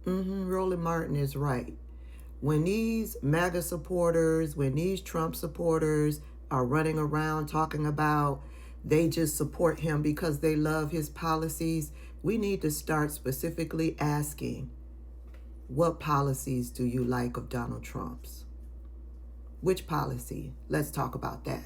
Roland Martin is right. When these MAGA supporters, when these Trump supporters are running around talking about they just support him because they love his policies, we need to start specifically asking, what policies do you like of Donald Trump's? Which policy? Let's talk about that.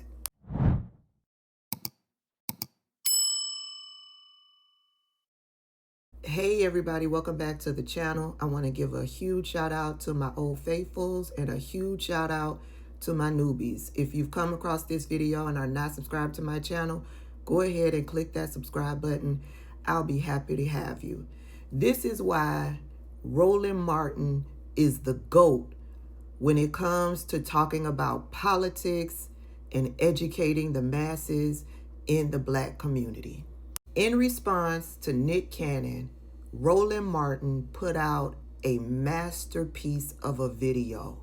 Hey everybody, welcome back to the channel. I want to give a huge shout out to my old faithfuls and a huge shout out to my newbies. If you've come across this video and are not subscribed to my channel, go ahead and click that subscribe button. I'll be happy to have you. This is why Roland Martin is the GOAT when it comes to talking about politics and educating the masses in the Black community. In response to Nick Cannon, Roland Martin put out a masterpiece of a video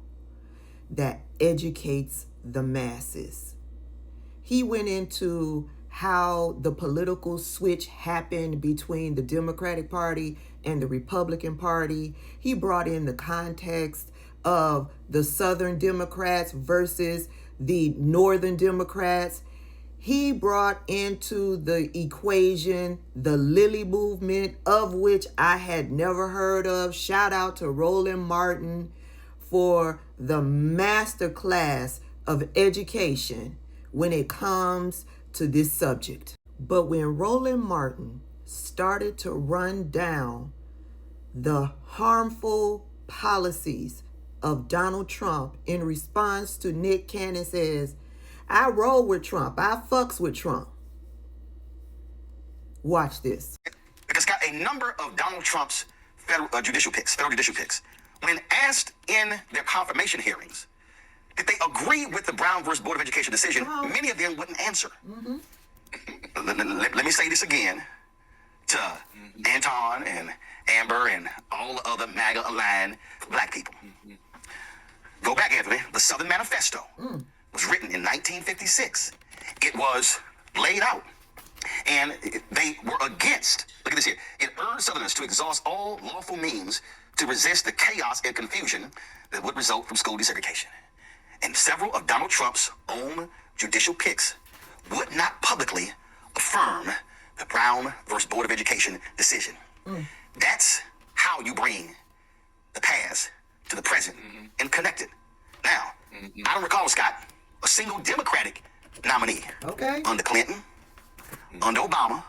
that educates the masses. He went into how the political switch happened between the Democratic Party and the Republican Party. He brought in the context of the Southern Democrats versus the Northern Democrats. He brought into the equation the Lily movement, of which I had never heard of. Shout out to Roland Martin for the masterclass of education when it comes to this subject. But when Roland Martin started to run down the harmful policies of Donald Trump in response to Nick Cannon says, I roll with Trump. I fucks with Trump. Watch this. Because got a number of Donald Trump's federal judicial picks, when asked in their confirmation hearings, did they agree with the Brown versus Board of Education decision, many of them wouldn't answer. Let me say this again to Anton and Amber and all the other MAGA-aligned Black people. Go back, Anthony. The Southern Manifesto was written in 1956. It was laid out, and they were against, look at this here, it urged Southerners to exhaust all lawful means to resist the chaos and confusion that would result from school desegregation. And several of Donald Trump's own judicial picks would not publicly affirm the Brown versus Board of Education decision. That's how you bring the past to the present and connect it. Now, I don't recall, Scott, a single Democratic nominee under Clinton, under Obama,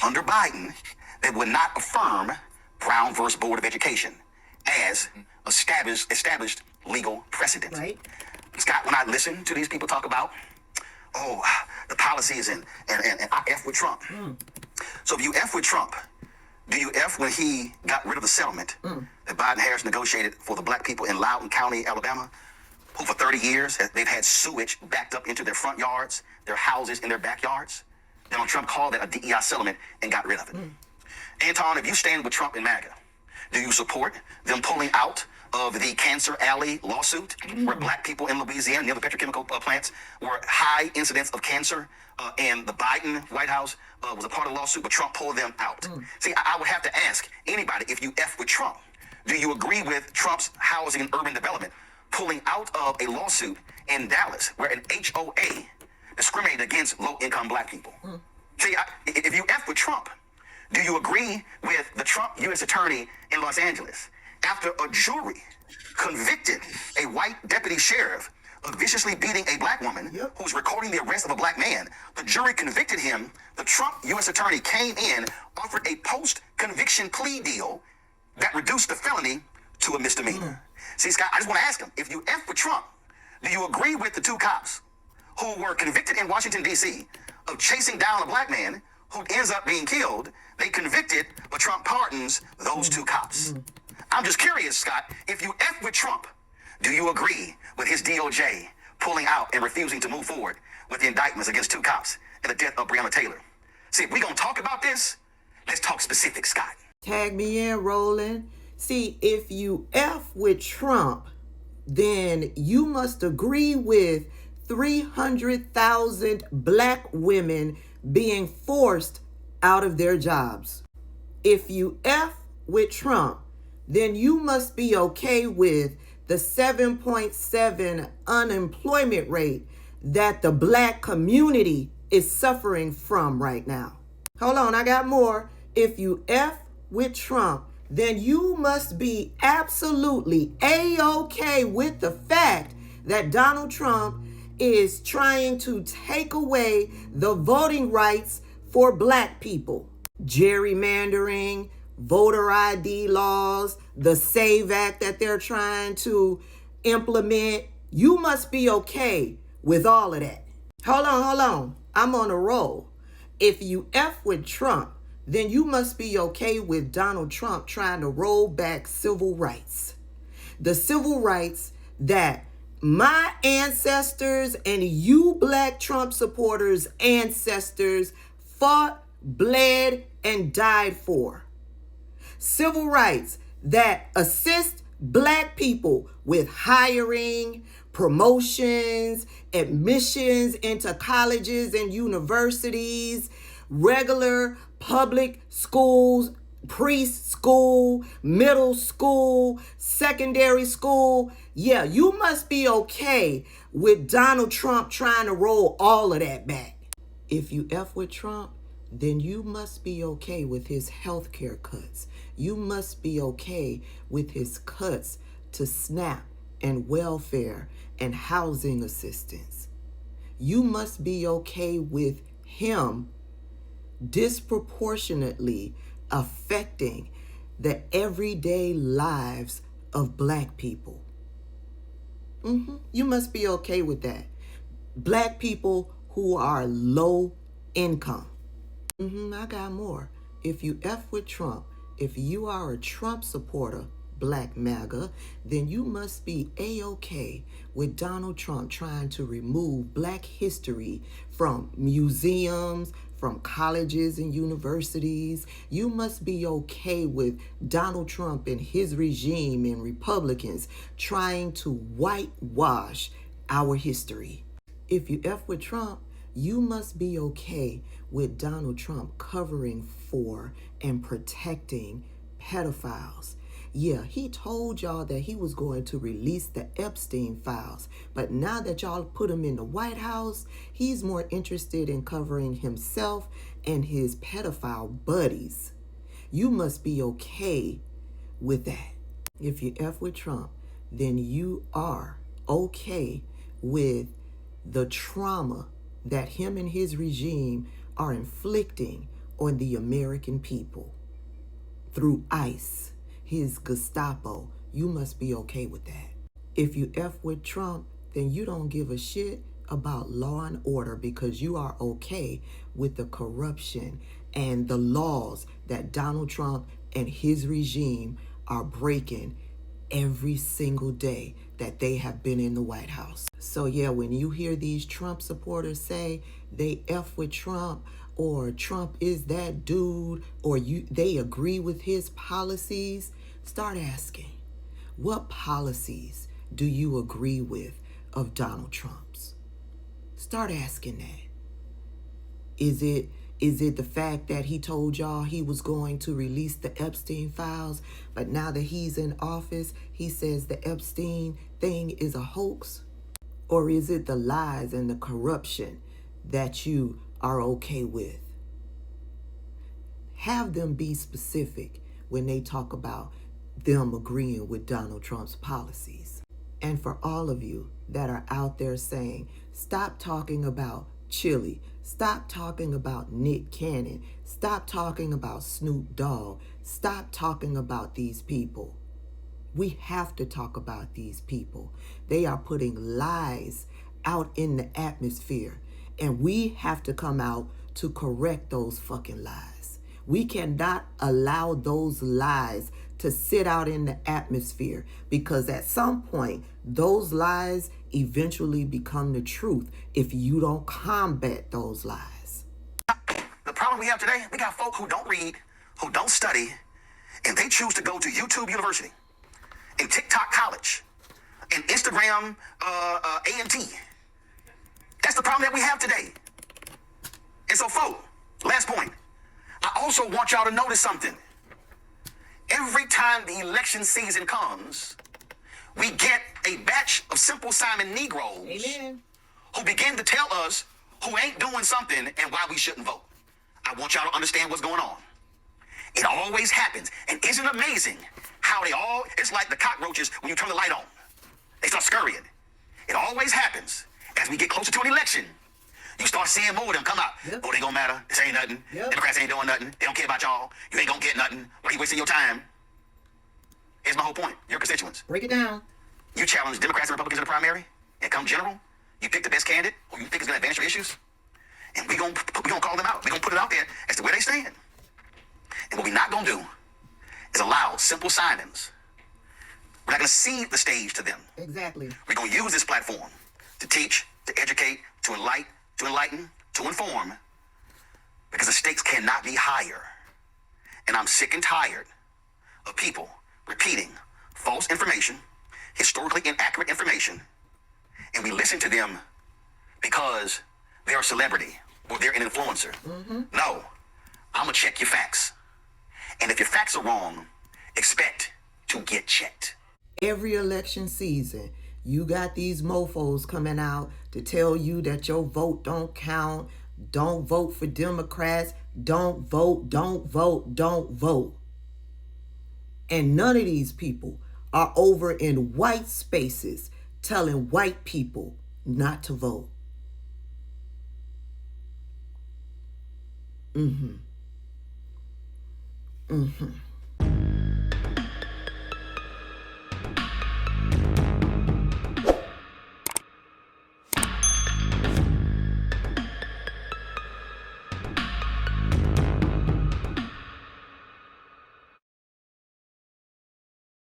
under Biden, that would not affirm Brown versus Board of Education as established legal precedent. Right. Scott, when I listen to these people talk about, the policies and I F with Trump. So if you F with Trump, do you F when he got rid of the settlement that Biden-Harris negotiated for the Black people in Loudoun County, Alabama, who for 30 years, they've had sewage backed up into their front yards, their houses, and their backyards? Donald Trump called that a DEI settlement and got rid of it. Anton, if you stand with Trump and MAGA, do you support them pulling out of the Cancer Alley lawsuit where Black people in Louisiana near the petrochemical plants were high incidence of cancer, and the Biden White House was a part of the lawsuit, but Trump pulled them out? See, I would have to ask anybody, if you F with Trump, do you agree with Trump's housing and urban development pulling out of a lawsuit in Dallas where an HOA discriminated against low-income Black people? See, if you F with Trump, do you agree with the Trump U.S. attorney in Los Angeles after a jury convicted a white deputy sheriff of viciously beating a Black woman who was recording the arrest of a Black man? The jury convicted him. The Trump U.S. attorney came in, offered a post-conviction plea deal that reduced the felony to a misdemeanor. See, Scott, I just want to ask him, if you F with Trump, do you agree with the two cops who were convicted in Washington, D.C. of chasing down a Black man who ends up being killed? They convicted, but Trump pardons those two cops. I'm just curious, Scott, if you F with Trump, do you agree with his DOJ pulling out and refusing to move forward with the indictments against two cops and the death of Breonna Taylor? See, if we're going to talk about this, let's talk specifics, Scott. Tag me in, Roland. See, if you F with Trump, then you must agree with 300,000 Black women being forced out of their jobs. If you F with Trump, then you must be okay with the 7.7 unemployment rate that the black community is suffering from right now. Hold on, I got more. If you F with Trump, then you must be absolutely A-OK with the fact that Donald Trump is trying to take away the voting rights for black people. Gerrymandering, voter ID laws, the SAVE Act that they're trying to implement. You must be okay with all of that. Hold on. I'm on a roll. If you F with Trump, then you must be okay with Donald Trump trying to roll back civil rights. The civil rights that my ancestors and you black Trump supporters' ancestors fought, bled, and died for. Civil rights that assist black people with hiring, promotions, admissions into colleges and universities, regular public schools, preschool, middle school, secondary school. Yeah, you must be okay with Donald Trump trying to roll all of that back. If you F with Trump, then you must be okay with his health care cuts. You must be okay with his cuts to SNAP and welfare and housing assistance. You must be okay with him disproportionately affecting the everyday lives of black people. You must be okay with that. Black people who are low income. I got more. If you F with Trump, if you are a Trump supporter, black MAGA, then you must be A-OK with Donald Trump trying to remove black history from museums, from colleges and universities. You must be okay with Donald Trump and his regime and Republicans trying to whitewash our history. If you F with Trump, you must be okay with Donald Trump covering for and protecting pedophiles. Yeah, he told y'all that he was going to release the Epstein files, but now that y'all put him in the White House, he's more interested in covering himself and his pedophile buddies. You must be okay with that. If you F with Trump, then you are okay with the trauma that him and his regime are inflicting on the American people through ICE, his Gestapo. You must be okay with that. If you F with Trump, then you don't give a shit about law and order because you are okay with the corruption and the laws that Donald Trump and his regime are breaking every single day that they have been in the White House. So yeah, when you hear these Trump supporters say they F with Trump, or Trump is that dude, or they agree with his policies, start asking, what policies do you agree with of Donald Trump's? Start asking that. Is it the fact that he told y'all he was going to release the Epstein files, but now that he's in office, he says the Epstein thing is a hoax? Or is it the lies and the corruption that you are okay with? Have them be specific when they talk about them agreeing with Donald Trump's policies. And for all of you that are out there saying, stop talking about Chili, stop talking about Nick Cannon, stop talking about Snoop Dogg, stop talking about these people. We have to talk about these people. They are putting lies out in the atmosphere, and we have to come out to correct those fucking lies. We cannot allow those lies to sit out in the atmosphere, because at some point, those lies eventually become the truth if you don't combat those lies. The problem we have today, we got folk who don't read, who don't study, and they choose to go to YouTube University and TikTok College and Instagram A&T. That's the problem that we have today. And so, folk, last point. I also want y'all to notice something. Every time the election season comes, we get a batch of Simple Simon Negroes Amen. who begin to tell us who ain't doing something and why we shouldn't vote. I want y'all to understand what's going on. It always happens. And isn't it amazing how it's like the cockroaches when you turn the light on. They start scurrying. It always happens as we get closer to an election. You start seeing more of them come out. Yep. Oh, they gonna matter. This ain't nothing. Yep. Democrats ain't doing nothing. They don't care about y'all. You ain't gonna get nothing. Why are you wasting your time? Here's my whole point. Your constituents. Break it down. You challenge Democrats and Republicans in the primary, and come general, you pick the best candidate who you think is gonna advance your issues, and we gonna call them out. We gonna put it out there as to where they stand. And what we're not gonna do is allow Simple Simons. We're not gonna cede the stage to them. Exactly. We're gonna use this platform to teach, to educate, to enlighten, to inform, because the stakes cannot be higher. And I'm sick and tired of people repeating false information, historically inaccurate information, and we listen to them because they're a celebrity or they're an influencer. No, I'm gonna check your facts. And if your facts are wrong, expect to get checked. Every election season, you got these mofos coming out to tell you that your vote don't count, don't vote for Democrats, don't vote, don't vote, don't vote. And none of these people are over in white spaces telling white people not to vote.